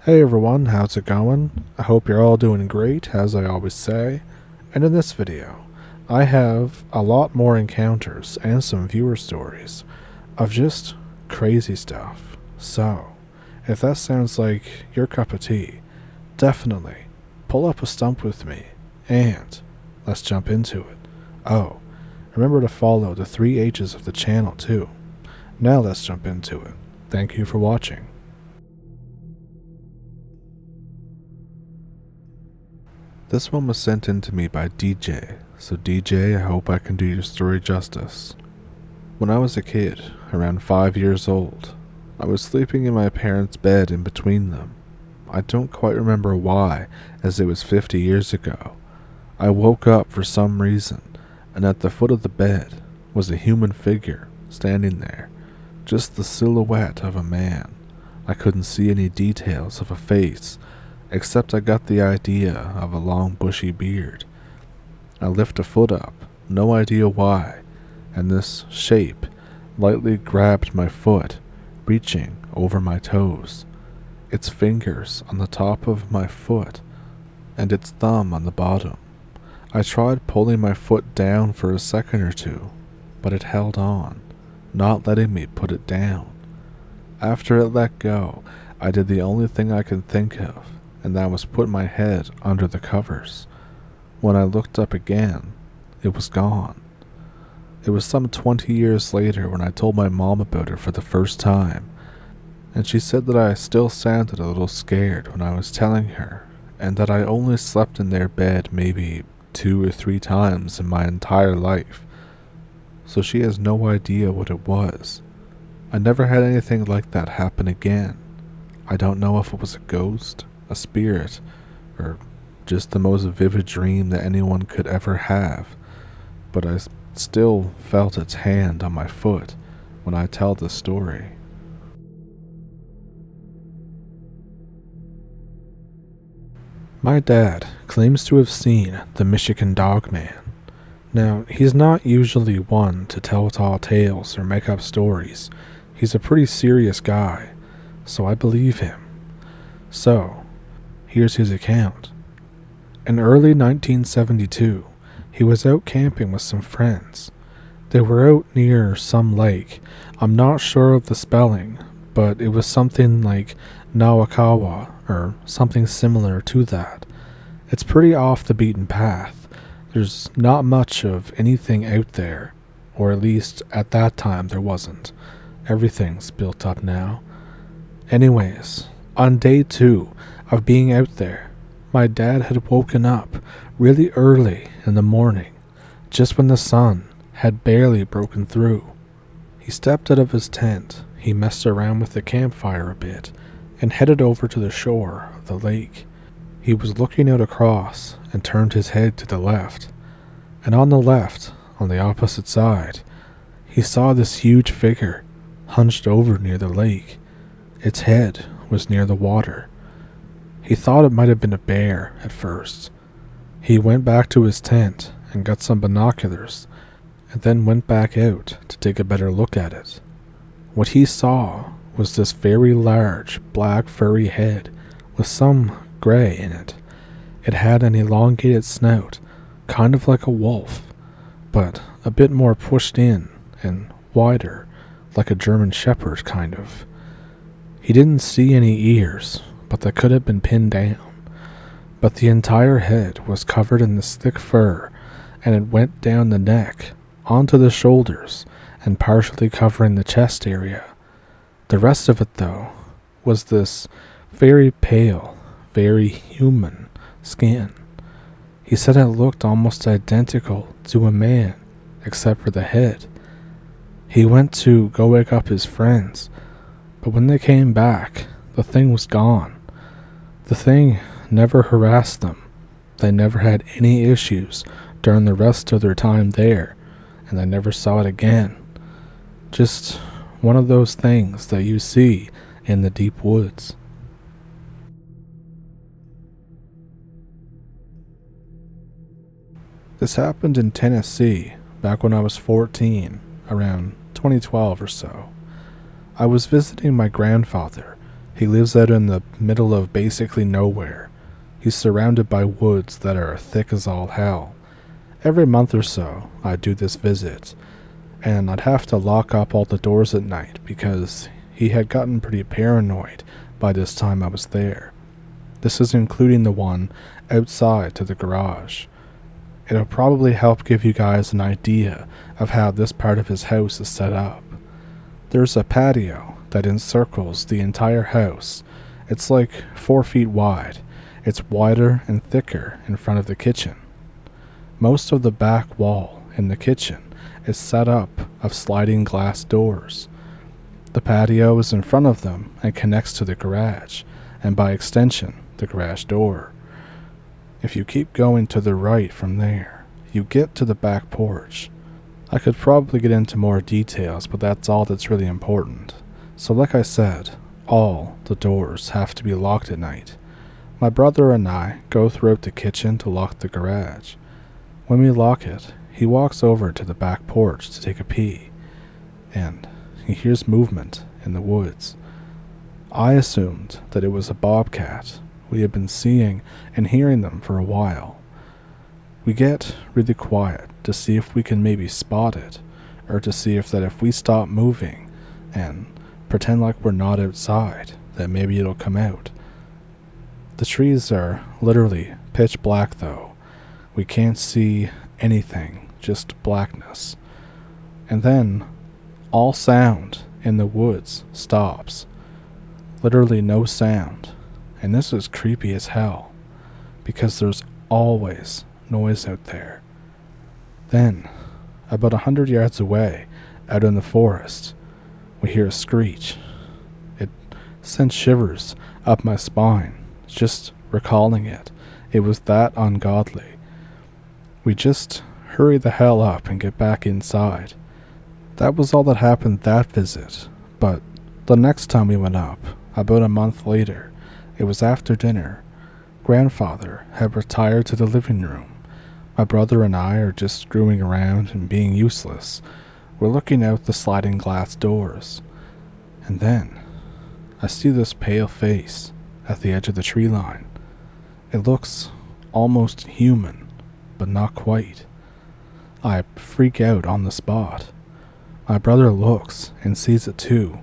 Hey everyone, how's it going? I hope you're all doing great, as I always say. And in this video, I have a lot more encounters and some viewer stories of just crazy stuff. So, if that sounds like your cup of tea, definitely pull up a stump with me and let's jump into it. Oh, remember to follow the 3 H's of the channel too. Now let's jump into it. Thank you for watching. This one was sent in to me by DJ, so DJ, I hope I can do your story justice. When I was a kid, around 5 years old, I was sleeping in my parents' bed in between them. I don't quite remember why, as it was 50 years ago. I woke up for some reason, and at the foot of the bed was a human figure standing there, just the silhouette of a man. I couldn't see any details of a face, except I got the idea of a long bushy beard. I lift a foot up, no idea why, and this shape lightly grabbed my foot, reaching over my toes. Its fingers on the top of my foot, and its thumb on the bottom. I tried pulling my foot down for a second or two, but it held on, not letting me put it down. After it let go, I did the only thing I could think of, and that was put my head under the covers. When I looked up again, it was gone. It was some 20 years later when I told my mom about it for the first time, and she said that I still sounded a little scared when I was telling her, and that I only slept in their bed maybe 2 or 3 times in my entire life, so she has no idea what it was. I never had anything like that happen again. I don't know if it was a ghost, a spirit, or just the most vivid dream that anyone could ever have, but I still felt its hand on my foot when I tell the story. My dad claims to have seen the Michigan Dogman. Now, he's not usually one to tell tall tales or make up stories. He's a pretty serious guy, so I believe him. So, here's his account. In early 1972, he was out camping with some friends. They were out near some lake. I'm not sure of the spelling, but it was something like Nawakawa or something similar to that. It's pretty off the beaten path. There's not much of anything out there, or at least at that time there wasn't. Everything's built up now. Anyways, on day 2 of being out there, my dad had woken up really early in the morning, just when the sun had barely broken through. He stepped out of his tent, he messed around with the campfire a bit, and headed over to the shore of the lake. He was looking out across and turned his head to the left, and on the left, on the opposite side, he saw this huge figure hunched over near the lake. Its head was near the water. He thought it might have been a bear at first. He went back to his tent and got some binoculars, and then went back out to take a better look at it. What he saw was this very large black furry head with some gray in it. It had an elongated snout, kind of like a wolf, but a bit more pushed in and wider, like a German shepherd kind of. He didn't see any ears, but they could have been pinned down. But the entire head was covered in this thick fur, and it went down the neck, onto the shoulders, and partially covering the chest area. The rest of it, though, was this very pale, very human skin. He said it looked almost identical to a man, except for the head. He went to go wake up his friends, but when they came back, the thing was gone. The thing never harassed them. They never had any issues during the rest of their time there, and they never saw it again. Just one of those things that you see in the deep woods. This happened in Tennessee back when I was 14, around 2012 or so. I was visiting my grandfather. He lives out in the middle of basically nowhere. He's surrounded by woods that are thick as all hell. Every month or so, I'd do this visit, and I'd have to lock up all the doors at night because he had gotten pretty paranoid by this time I was there. This is including the one outside to the garage. It'll probably help give you guys an idea of how this part of his house is set up. There's a patio that encircles the entire house. It's like 4 feet wide. It's wider and thicker in front of the kitchen. Most of the back wall in the kitchen is set up of sliding glass doors. The patio is in front of them and connects to the garage, and by extension, the garage door. If you keep going to the right from there, you get to the back porch. I could probably get into more details, but that's all that's really important. So like I said, all the doors have to be locked at night. My brother and I go throughout the kitchen to lock the garage. When we lock it, he walks over to the back porch to take a pee, and he hears movement in the woods. I assumed that it was a bobcat. We had been seeing and hearing them for a while. We get really quiet to see if we can maybe spot it, or to see if we stop moving and pretend like we're not outside, that maybe it'll come out. The trees are literally pitch black though. We can't see anything, just blackness. And then all sound in the woods stops. Literally no sound. And this is creepy as hell, because there's always noise out there. Then, about 100 yards away, out in the forest, we hear a screech. It sent shivers up my spine, just recalling it. It was that ungodly. We just hurry the hell up and get back inside. That was all that happened that visit, but the next time we went up, about a month later, it was after dinner. Grandfather had retired to the living room. My brother and I are just screwing around and being useless. We're looking out the sliding glass doors. And then, I see this pale face at the edge of the tree line. It looks almost human, but not quite. I freak out on the spot. My brother looks and sees it too,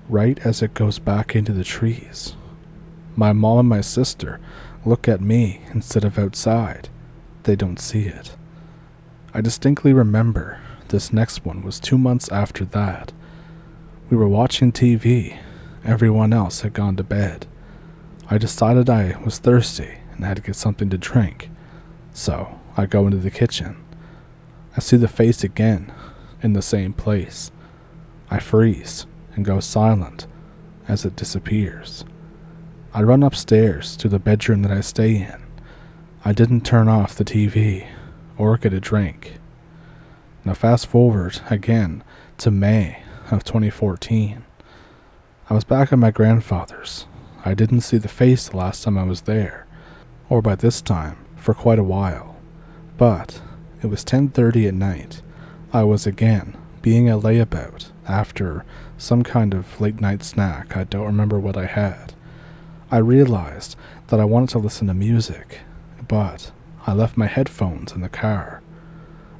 right as it goes back into the trees. My mom and my sister look at me instead of outside. They don't see it. I distinctly remember this next one was 2 months after that. We were watching TV. Everyone else had gone to bed. I decided I was thirsty and had to get something to drink. So I go into the kitchen. I see the face again in the same place. I freeze and go silent as it disappears. I run upstairs to the bedroom that I stay in. I didn't turn off the TV or get a drink. Now fast forward again to May of 2014. I was back at my grandfather's. I didn't see the face the last time I was there, or by this time for quite a while. But it was 10:30 at night. I was again being a layabout after some kind of late night snack. I don't remember what I had. I realized that I wanted to listen to music, but I left my headphones in the car.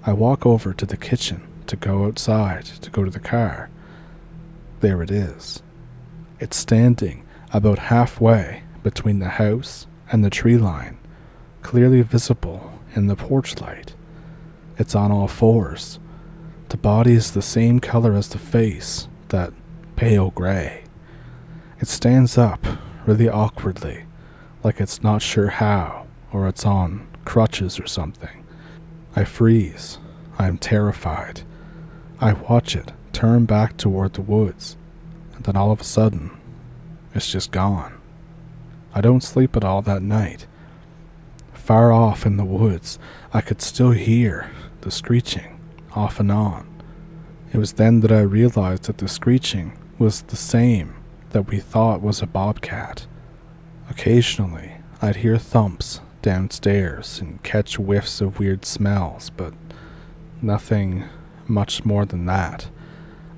I walk over to the kitchen to go outside to go to the car. There it is. It's standing about halfway between the house and the tree line, clearly visible in the porch light. It's on all fours. The body is the same color as the face, that pale gray. It stands up really awkwardly, like it's not sure how, or it's on crutches or something. I freeze. I am terrified. I watch it turn back toward the woods, and then all of a sudden, it's just gone. I don't sleep at all that night. Far off in the woods, I could still hear the screeching, off and on. It was then that I realized that the screeching was the same that we thought was a bobcat. Occasionally, I'd hear thumps downstairs and catch whiffs of weird smells, but nothing much more than that.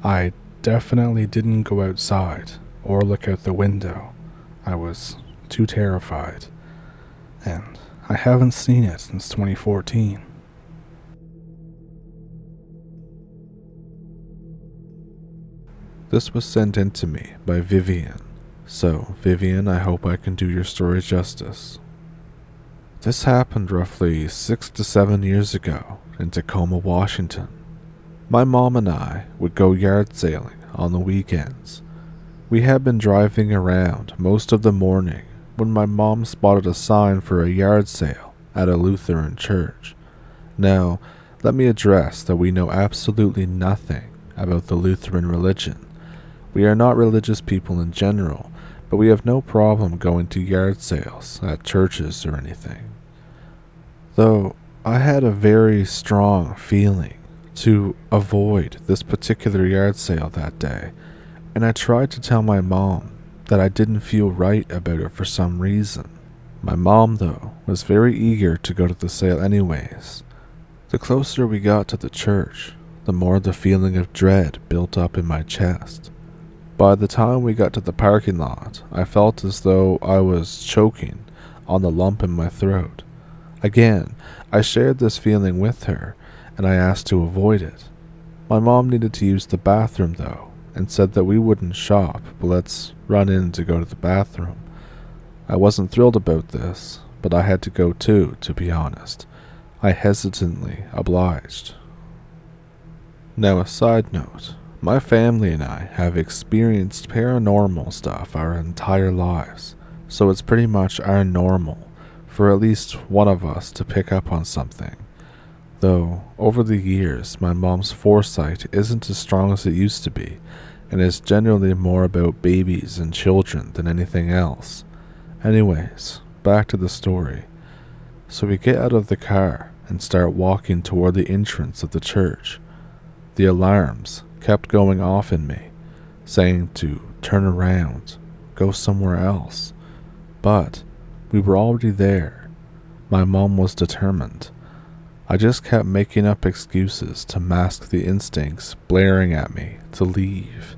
I definitely didn't go outside or look out the window. I was too terrified, and I haven't seen it since 2014. This was sent in to me by Viviane. So, Viviane, I hope I can do your story justice. This happened roughly 6 to 7 years ago in Tacoma, Washington. My mom and I would go yard sailing on the weekends. We had been driving around most of the morning when my mom spotted a sign for a yard sale at a Lutheran church. Now, let me address that we know absolutely nothing about the Lutheran religion. We are not religious people in general, but we have no problem going to yard sales at churches or anything. Though I had a very strong feeling to avoid this particular yard sale that day, and I tried to tell my mom that I didn't feel right about it for some reason. My mom, though, was very eager to go to the sale anyways. The closer we got to the church, the more the feeling of dread built up in my chest. By the time we got to the parking lot, I felt as though I was choking on the lump in my throat. Again, I shared this feeling with her, and I asked to avoid it. My mom needed to use the bathroom, though, and said that we wouldn't shop, but let's run in to go to the bathroom. I wasn't thrilled about this, but I had to go too, to be honest. I hesitantly obliged. Now, a side note. My family and I have experienced paranormal stuff our entire lives, so it's pretty much our normal for at least one of us to pick up on something. Though, over the years, my mom's foresight isn't as strong as it used to be, and is generally more about babies and children than anything else. Anyways, back to the story. So we get out of the car and start walking toward the entrance of the church. The alarms kept going off in me, saying to turn around, go somewhere else. But we were already there. My mom was determined. I just kept making up excuses to mask the instincts blaring at me to leave.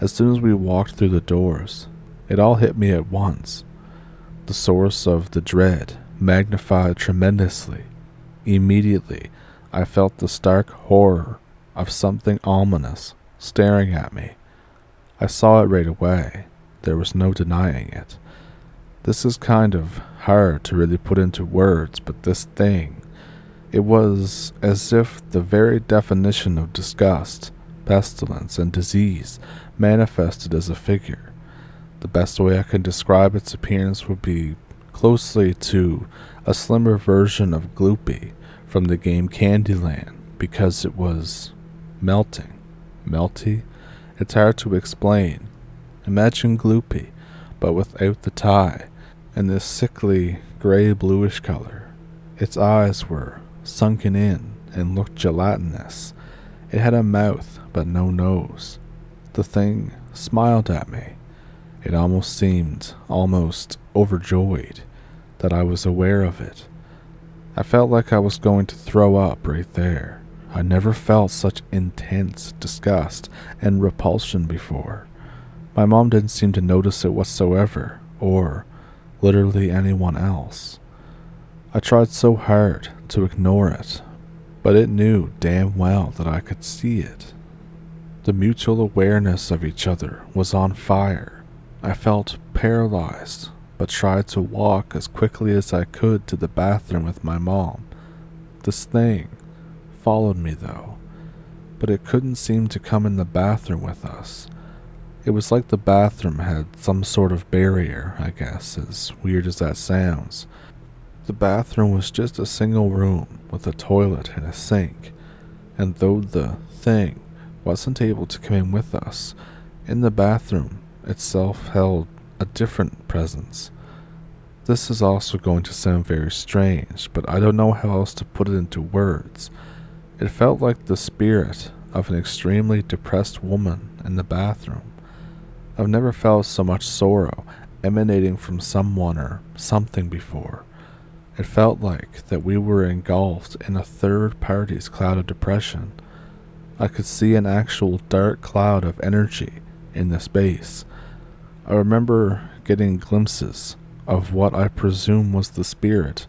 As soon as we walked through the doors, it all hit me at once. The source of the dread magnified tremendously. Immediately, I felt the stark horror of something ominous staring at me. I saw it right away. There was no denying it. This is kind of hard to really put into words, but this thing, it was as if the very definition of disgust, pestilence, and disease manifested as a figure. The best way I can describe its appearance would be closely to a slimmer version of Gloopy from the game Candyland, because it was melty. It's hard to explain. Imagine Gloopy, but without the tie, and this sickly gray-bluish color. Its eyes were sunken in and looked gelatinous. It had a mouth, but no nose. The thing smiled at me. It almost seemed overjoyed that I was aware of it. I felt like I was going to throw up right there. I never felt such intense disgust and repulsion before. My mom didn't seem to notice it whatsoever, or literally anyone else. I tried so hard to ignore it, but it knew damn well that I could see it. The mutual awareness of each other was on fire. I felt paralyzed, but tried to walk as quickly as I could to the bathroom with my mom. This thing followed me though, but it couldn't seem to come in the bathroom with us. It was like the bathroom had some sort of barrier, I guess, as weird as that sounds. The bathroom was just a single room with a toilet and a sink, and though the thing wasn't able to come in with us, in the bathroom itself held a different presence. This is also going to sound very strange, but I don't know how else to put it into words. It felt like the spirit of an extremely depressed woman in the bathroom. I've never felt so much sorrow emanating from someone or something before. It felt like that we were engulfed in a third party's cloud of depression. I could see an actual dark cloud of energy in the space. I remember getting glimpses of what I presume was the spirit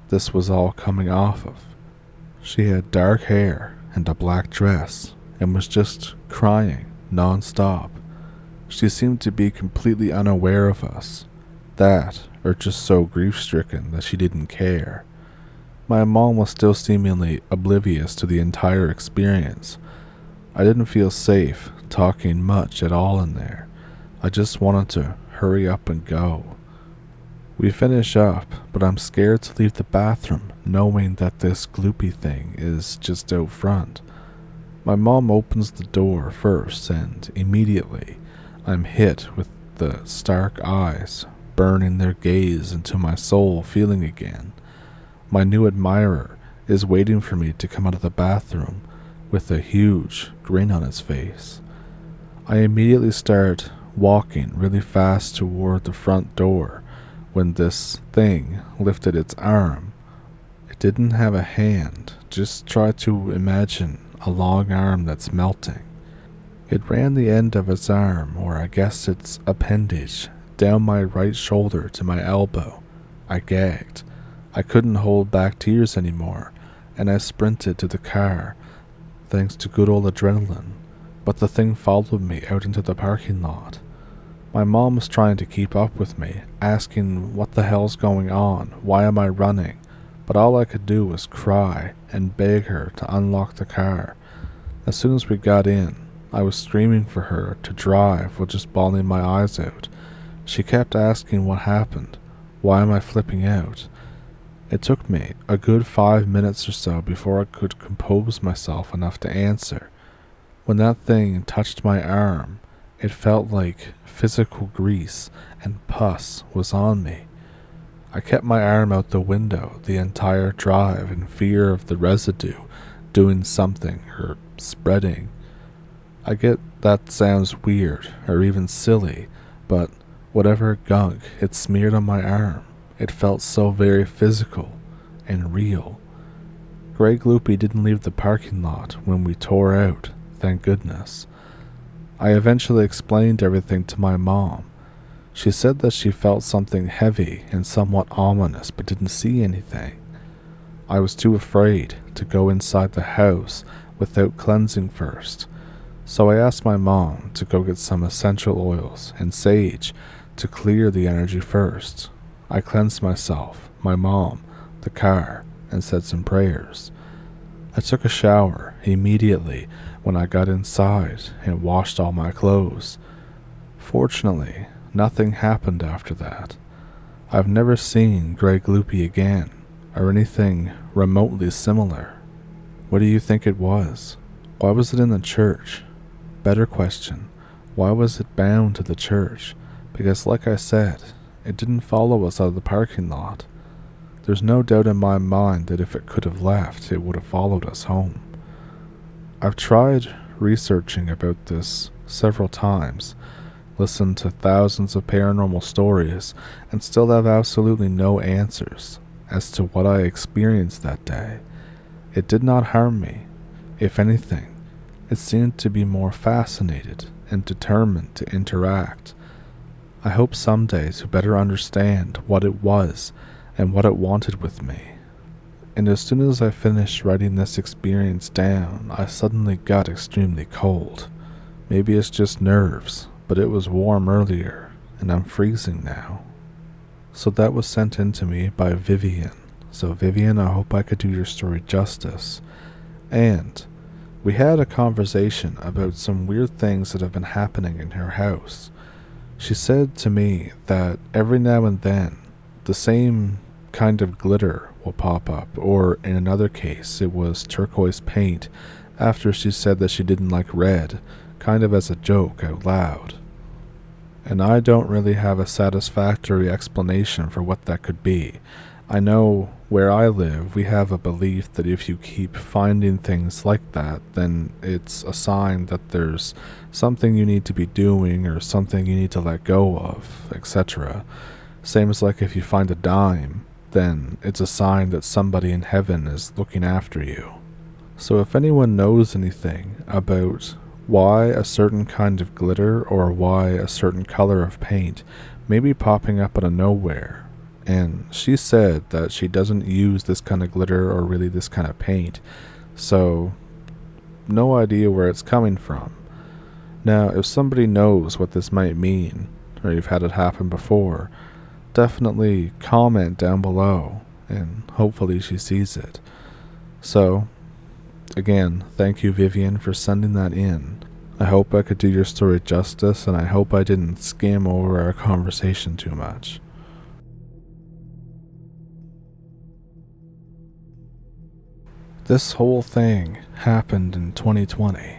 this was all coming off of. She had dark hair and a black dress and was just crying non-stop. She seemed to be completely unaware of us, that or just so grief-stricken that she didn't care. My mom was still seemingly oblivious to the entire experience. I didn't feel safe talking much at all in there. I just wanted to hurry up and go. We finish up, but I'm scared to leave the bathroom knowing that this gloopy thing is just out front. My mom opens the door first, and immediately I'm hit with the stark eyes burning their gaze into my soul feeling again. My new admirer is waiting for me to come out of the bathroom with a huge grin on his face. I immediately start walking really fast toward the front door when this thing lifted its arm. It didn't have a hand, just try to imagine a long arm that's melting. It ran the end of its arm, or I guess its appendage, down my right shoulder to my elbow. I gagged. I couldn't hold back tears anymore, and I sprinted to the car, thanks to good old adrenaline, but the thing followed me out into the parking lot. My mom was trying to keep up with me, asking what the hell's going on, why am I running, but all I could do was cry and beg her to unlock the car. As soon as we got in, I was screaming for her to drive while just bawling my eyes out. She kept asking what happened, why am I flipping out. It took me a good 5 minutes or so before I could compose myself enough to answer. When that thing touched my arm, it felt like physical grease and pus was on me. I kept my arm out the window the entire drive in fear of the residue doing something or spreading. I get that sounds weird or even silly, but whatever gunk it smeared on my arm, it felt so very physical and real. Grey Gloopy didn't leave the parking lot when we tore out, thank goodness. I eventually explained everything to my mom. She said that she felt something heavy and somewhat ominous but didn't see anything. I was too afraid to go inside the house without cleansing first, so I asked my mom to go get some essential oils and sage to clear the energy first. I cleansed myself, my mom, the car, and said some prayers. I took a shower immediately when I got inside and washed all my clothes. Fortunately, nothing happened after that. I've never seen Grey Gloopy again, or anything remotely similar. What do you think it was? Why was it in the church? Better question, why was it bound to the church? Because like I said, it didn't follow us out of the parking lot. There's no doubt in my mind that if it could have left, it would have followed us home. I've tried researching about this several times, listened to thousands of paranormal stories, and still have absolutely no answers as to what I experienced that day. It did not harm me. If anything, it seemed to be more fascinated and determined to interact. I hope someday to better understand what it was and what it wanted with me. And as soon as I finished writing this experience down, I suddenly got extremely cold. Maybe it's just nerves, but it was warm earlier, and I'm freezing now. So that was sent in to me by Viviane. So Viviane, I hope I could do your story justice. And we had a conversation about some weird things that have been happening in her house. She said to me that every now and then, the same kind of glitter will pop up, or in another case, it was turquoise paint, after she said that she didn't like red, kind of as a joke out loud. And I don't really have a satisfactory explanation for what that could be. I know where I live, we have a belief that if you keep finding things like that, then it's a sign that there's something you need to be doing or something you need to let go of, etc. Same as like if you find a dime, then it's a sign that somebody in heaven is looking after you. So if anyone knows anything about why a certain kind of glitter or why a certain color of paint maybe popping up out of nowhere. And she said that she doesn't use this kind of glitter or really this kind of paint, so no idea where it's coming from. Now, if somebody knows what this might mean, or you've had it happen before, definitely comment down below, and hopefully she sees it. So, again, thank you, Viviane, for sending that in. I hope I could do your story justice, and I hope I didn't skim over our conversation too much. This whole thing happened in 2020.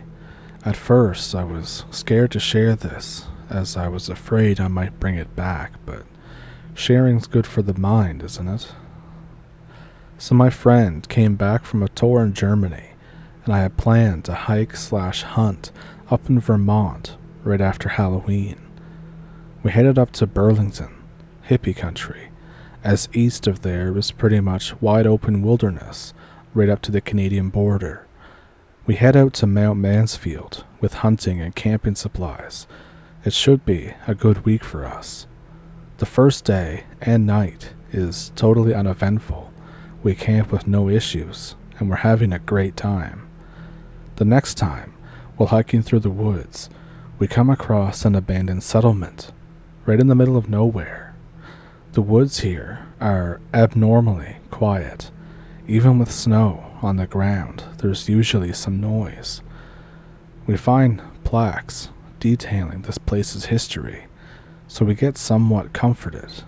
At first, I was scared to share this, as I was afraid I might bring it back, but sharing's good for the mind, isn't it? So my friend came back from a tour in Germany, and I had planned to hike/hunt up in Vermont right after Halloween. We headed up to Burlington, hippie country, as east of there is pretty much wide open wilderness right up to the Canadian border. We head out to Mount Mansfield with hunting and camping supplies. It should be a good week for us. The first day and night is totally uneventful. We camp with no issues, and we're having a great time. The next time, while hiking through the woods, we come across an abandoned settlement, right in the middle of nowhere. The woods here are abnormally quiet. Even with snow on the ground, there's usually some noise. We find plaques detailing this place's history, so we get somewhat comforted.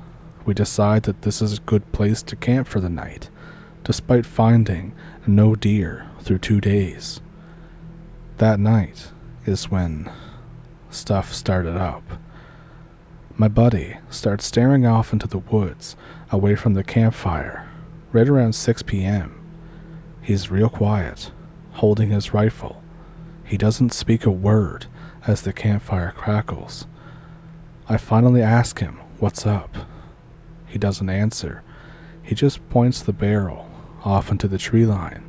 We decide that this is a good place to camp for the night, despite finding no deer through 2 days. That night is when stuff started up. My buddy starts staring off into the woods away from the campfire right around 6 p.m. He's real quiet, holding his rifle. He doesn't speak a word as the campfire crackles. I finally ask him, "What's up?" He doesn't answer. He just points the barrel off into the tree line.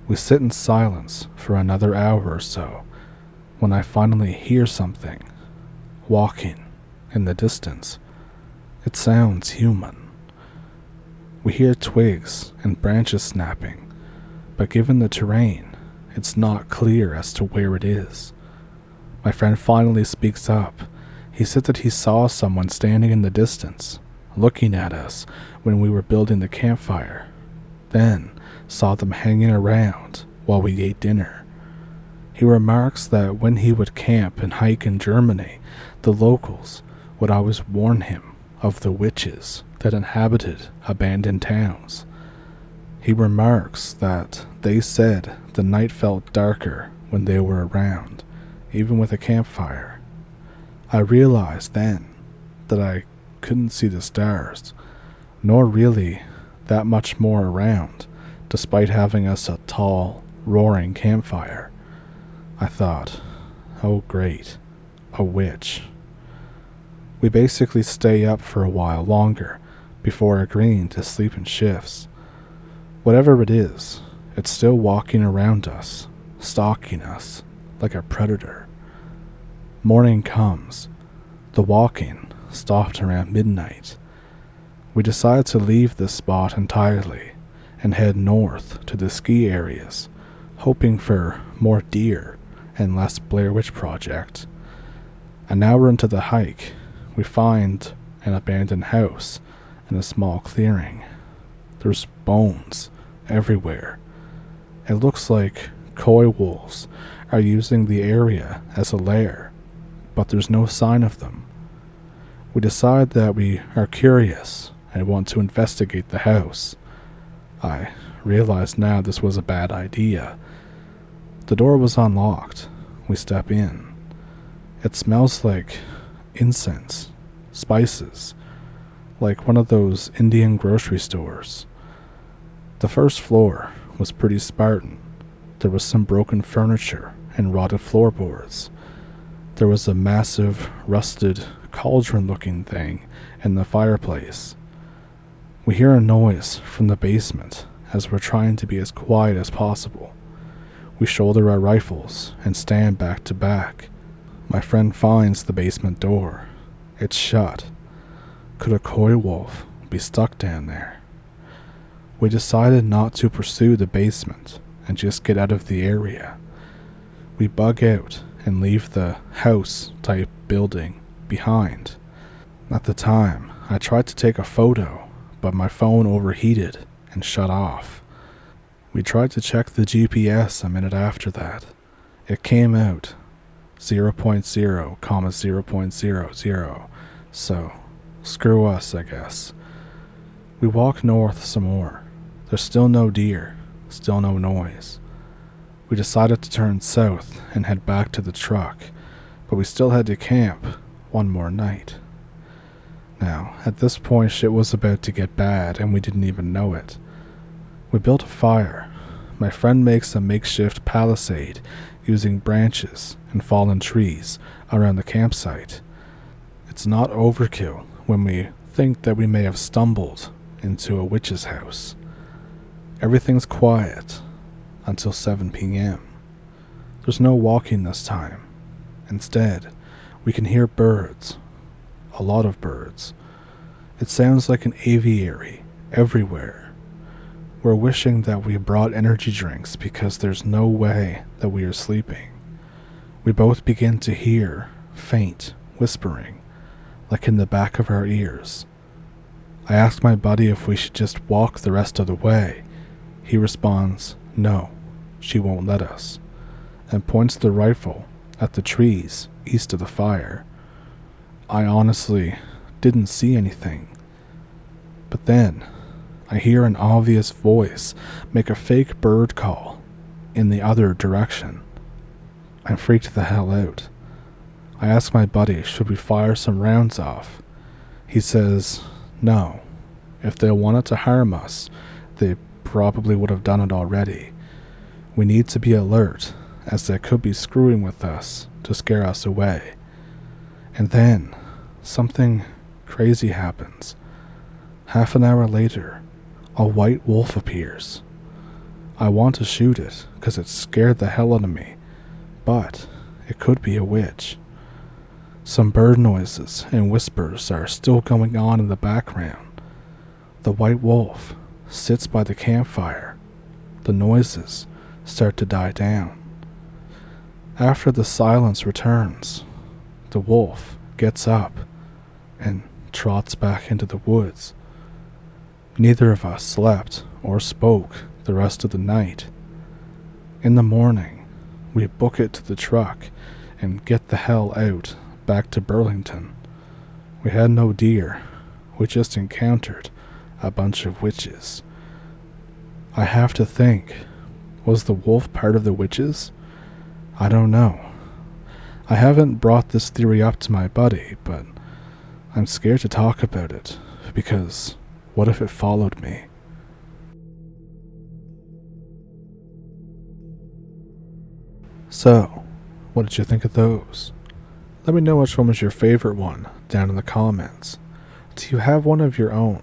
We sit in silence for another hour or so when I finally hear something walking in the distance. It sounds human. We hear twigs and branches snapping, but given the terrain, it's not clear as to where it is. My friend finally speaks up. He said that he saw someone standing in the distance, looking at us when we were building the campfire, then saw them hanging around while we ate dinner. He remarks that when he would camp and hike in Germany, the locals would always warn him of the witches that inhabited abandoned towns. He remarks that they said the night felt darker when they were around, even with a campfire. I realized then that I couldn't see the stars, nor really that much more around, despite having us a tall, roaring campfire. I thought, oh great, a witch. We basically stay up for a while longer before agreeing to sleep in shifts. Whatever it is, it's still walking around us, stalking us like a predator. Morning comes. The walking stopped around midnight. We decide to leave this spot entirely and head north to the ski areas, hoping for more deer and less Blair Witch Project. An hour into the hike, we find an abandoned house in a small clearing. There's bones everywhere. It looks like coy wolves are using the area as a lair, but there's no sign of them. We decide that we are curious and want to investigate the house. I realize now this was a bad idea. The door was unlocked. We step in. It smells like incense, spices, like one of those Indian grocery stores. The first floor was pretty Spartan. There was some broken furniture and rotted floorboards. There was a massive, rusted, cauldron-looking thing in the fireplace. We hear a noise from the basement as we're trying to be as quiet as possible. We shoulder our rifles and stand back to back. My friend finds the basement door. It's shut. Could a coy wolf be stuck down there? We decided not to pursue the basement and just get out of the area. We bug out and leave the house-type building behind. At the time, I tried to take a photo, but my phone overheated and shut off. We tried to check the GPS a minute after that. It came out 0.0, 0.00, so screw us, I guess. We walk north some more. There's still no deer, still no noise. We decided to turn south and head back to the truck, but we still had to camp one more night. Now, at this point shit was about to get bad and we didn't even know it. We built a fire. My friend makes a makeshift palisade using branches and fallen trees around the campsite. It's not overkill when we think that we may have stumbled into a witch's house. Everything's quiet until 7 p.m. There's no walking this time. Instead, we can hear birds. A lot of birds. It sounds like an aviary everywhere. We're wishing that we brought energy drinks because there's no way that we are sleeping. We both begin to hear faint whispering, like in the back of our ears. I ask my buddy if we should just walk the rest of the way. He responds, no, she won't let us, and points the rifle at the trees east of the fire. I honestly didn't see anything. But then, I hear an obvious voice make a fake bird call in the other direction. I'm freaked the hell out. I ask my buddy, should we fire some rounds off? He says, no. If they wanted to harm us, they probably would have done it already. We need to be alert, as they could be screwing with us to scare us away. And then, something crazy happens. Half an hour later, a white wolf appears. I want to shoot it, because it scared the hell out of me, but it could be a witch. Some bird noises and whispers are still going on in the background. The white wolf sits by the campfire. The noises start to die down. After the silence returns, the wolf gets up and trots back into the woods. Neither of us slept or spoke the rest of the night. In the morning, we book it to the truck and get the hell out back to Burlington. We had no deer. We just encountered a bunch of witches. I have to think, was the wolf part of the witches? I don't know. I haven't brought this theory up to my buddy, but I'm scared to talk about it, because what if it followed me? So, what did you think of those? Let me know which one was your favorite one down in the comments. Do you have one of your own?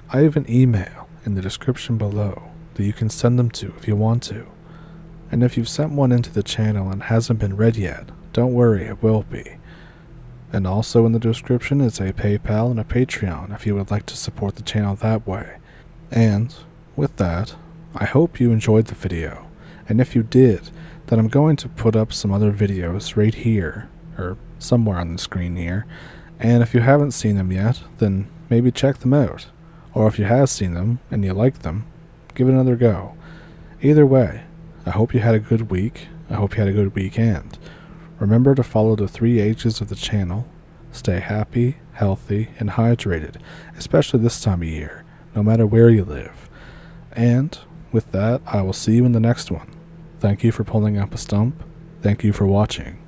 I have an email in the description below that you can send them to if you want to. And if you've sent one into the channel and hasn't been read yet, don't worry, it will be. And also in the description is a PayPal and a Patreon if you would like to support the channel that way. And with that, I hope you enjoyed the video. And if you did, then I'm going to put up some other videos right here, or somewhere on the screen here. And if you haven't seen them yet, then maybe check them out. Or if you have seen them and you like them, give it another go. Either way, I hope you had a good week. I hope you had a good weekend. Remember to follow the 3 H's of the channel. Stay happy, healthy, and hydrated, especially this time of year, no matter where you live. And with that, I will see you in the next one. Thank you for pulling up a stump. Thank you for watching.